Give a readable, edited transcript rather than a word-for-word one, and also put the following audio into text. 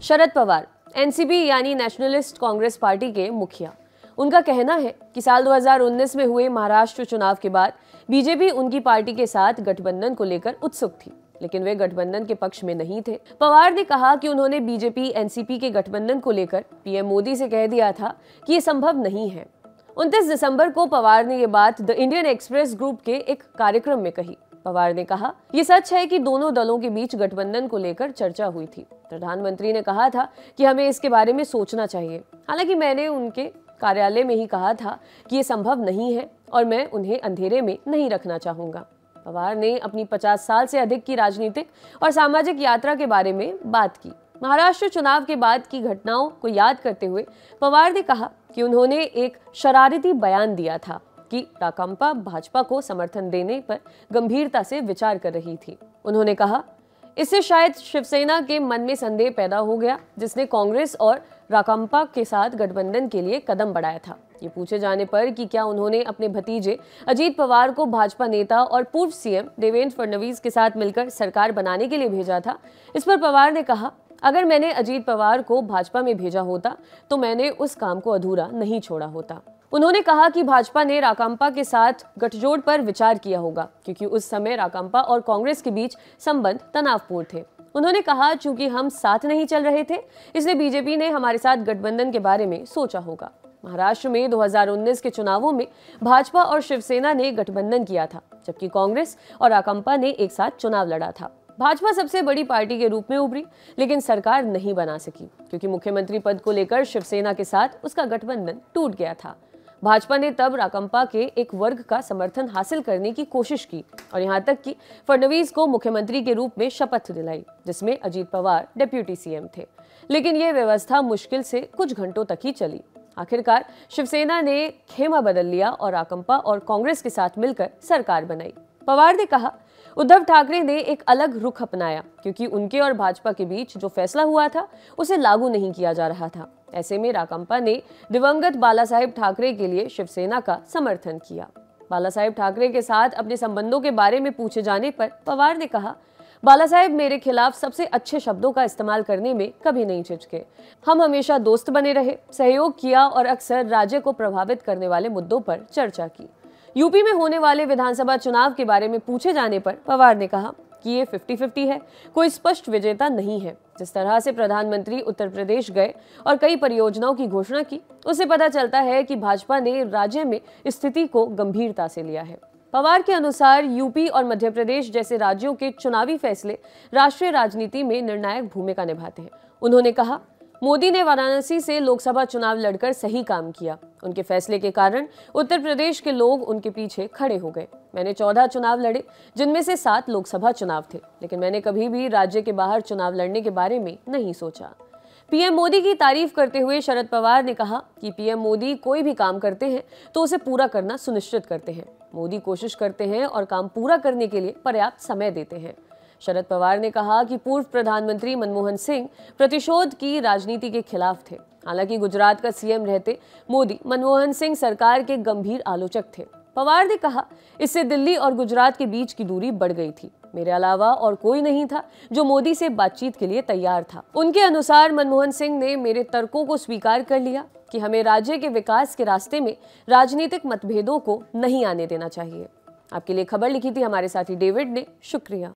Sharad Pawar NCP यानी nationalist Congress party के मुखिया। उनका कहना है कि साल 2019 में हुए महाराष्ट्र चुनाव के बाद बीजेपी उनकी पार्टी के साथ गठबंधन को लेकर उत्सुक थी, लेकिन वे गठबंधन के पक्ष में नहीं थे। पवार ने कहा कि उन्होंने बीजेपी एनसीपी के गठबंधन को लेकर पीएम मोदी से कह दिया था कि ये संभव नहीं है। 29 दिसंबर को पवार ने ये बात द इंडियन एक्सप्रेस ग्रुप के एक कार्यक्रम में कही। पवार ने कहा, ये सच है कि दोनों दलों के बीच गठबंधन को लेकर चर्चा हुई थी। प्रधानमंत्री ने कहा था कि हमें इसके बारे में सोचना चाहिए। हालांकि मैंने उनके कार्यालय में ही कहा था कि ये संभव नहीं है और मैं उन्हें अंधेरे में नहीं रखना चाहूंगा। पवार ने अपनी 50 साल से अधिक की राजनीतिक और सामाजिक यात्रा के बारे में बात की। महाराष्ट्र चुनाव के बाद की घटनाओं को याद करते हुए पवार ने कहा कि उन्होंने एक शरारती बयान दिया था कि राकांपा भाजपा को समर्थन देने पर गंभीरता से विचार कर रही थी। उन्होंने कहा, इससे शायद शिवसेना के मन में संदेह पैदा हो गया, जिसने कांग्रेस और राकांपा के साथ गठबंधन के लिए कदम बढ़ाया था। ये पूछे जाने पर कि क्या उन्होंने अपने भतीजे अजीत पवार को भाजपा नेता और पूर्व सीएम देवेंद्र फडणवीस के साथ मिलकर सरकार बनाने के लिए भेजा था, इस पर पवार ने कहा, अगर मैंने अजीत पवार को भाजपा में भेजा होता तो मैंने उस काम को अधूरा नहीं छोड़ा होता। उन्होंने कहा कि भाजपा ने राकांपा के साथ गठजोड़ पर विचार किया होगा, क्योंकि उस समय राकांपा और कांग्रेस के बीच संबंध तनावपूर्ण थे। उन्होंने कहा, चूंकि हम साथ नहीं चल रहे थे, इसलिए बीजेपी ने हमारे साथ गठबंधन के बारे में सोचा होगा। महाराष्ट्र में 2019 के चुनावों में भाजपा और शिवसेना ने गठबंधन किया था, जबकि कांग्रेस और राकांपा ने एक साथ चुनाव लड़ा था। भाजपा सबसे बड़ी पार्टी के रूप में उभरी, लेकिन सरकार नहीं बना सकी, क्योंकि मुख्यमंत्री पद को लेकर शिवसेना के साथ उसका गठबंधन टूट गया था। भाजपा ने तब राकांपा के एक वर्ग का समर्थन हासिल करने की कोशिश की और यहां तक कि फडणवीस को मुख्यमंत्री के रूप में शपथ दिलाई, जिसमें अजीत पवार डिप्टी सीएम थे। लेकिन यह व्यवस्था मुश्किल से कुछ घंटों तक ही चली। आखिरकार शिवसेना ने खेमा बदल लिया और राकांपा और कांग्रेस के साथ मिलकर सरकार बनाई। पवार ने कहा, उद्धव ठाकरे ने एक अलग रुख अपनाया, क्योंकि उनके और भाजपा के बीच जो फैसला हुआ था उसे लागू नहीं किया जा रहा था। ऐसे में राकांपा ने दिवंगत बालासाहेब ठाकरे के लिए शिवसेना का समर्थन किया। बालासाहेब ठाकरे के साथ अपने संबंधों के बारे में पूछे जाने पर पवार ने कहा, बालासाहेब मेरे खिलाफ सबसे अच्छे शब्दों का इस्तेमाल करने में कभी नहीं झिझके। हम हमेशा दोस्त बने रहे, सहयोग किया और अक्सर राज्य को प्रभावित करने वाले मुद्दों पर चर्चा की। यूपी में होने वाले विधानसभा चुनाव के बारे में पूछे जाने पर पवार ने कहा कि ये 50-50 है, कोई स्पष्ट विजेता नहीं है। जिस तरह से प्रधानमंत्री उत्तर प्रदेश गए और कई परियोजनाओं की घोषणा की, उससे पता चलता है कि भाजपा ने राज्य में स्थिति को गंभीरता से लिया है। पवार के अनुसार यूपी और मध्य प्रदेश जैसे राज्यों के चुनावी फैसले राष्ट्रीय राजनीति में निर्णायक भूमिका निभाते हैं। उन्होंने कहा, मोदी ने वाराणसी से लोकसभा चुनाव लड़कर सही काम किया। उनके फैसले के कारण उत्तर प्रदेश के लोग उनके पीछे खड़े हो गए। मैंने 14 चुनाव लड़े, जिनमें से 7 लोकसभा चुनाव थे, लेकिन मैंने कभी भी राज्य के बाहर चुनाव लड़ने के बारे में नहीं सोचा। पीएम मोदी की तारीफ करते हुए शरद पवार ने कहा कि पीएम मोदी कोई भी काम करते हैं तो उसे पूरा करना सुनिश्चित करते हैं। मोदी कोशिश करते हैं और काम पूरा करने के लिए पर्याप्त समय देते हैं। शरद पवार ने कहा कि पूर्व प्रधानमंत्री मनमोहन सिंह प्रतिशोध की राजनीति के खिलाफ थे। हालांकि गुजरात का सीएम रहते मोदी मनमोहन सिंह सरकार के गंभीर आलोचक थे। पवार ने कहा, इससे दिल्ली और गुजरात के बीच की दूरी बढ़ गई थी। मेरे अलावा और कोई नहीं था जो मोदी से बातचीत के लिए तैयार था। उनके अनुसार मनमोहन सिंह ने मेरे तर्कों को स्वीकार कर लिया कि हमें राज्य के विकास के रास्ते में राजनीतिक मतभेदों को नहीं आने देना चाहिए। आपके लिए खबर लिखी थी हमारे साथी डेविड ने। शुक्रिया।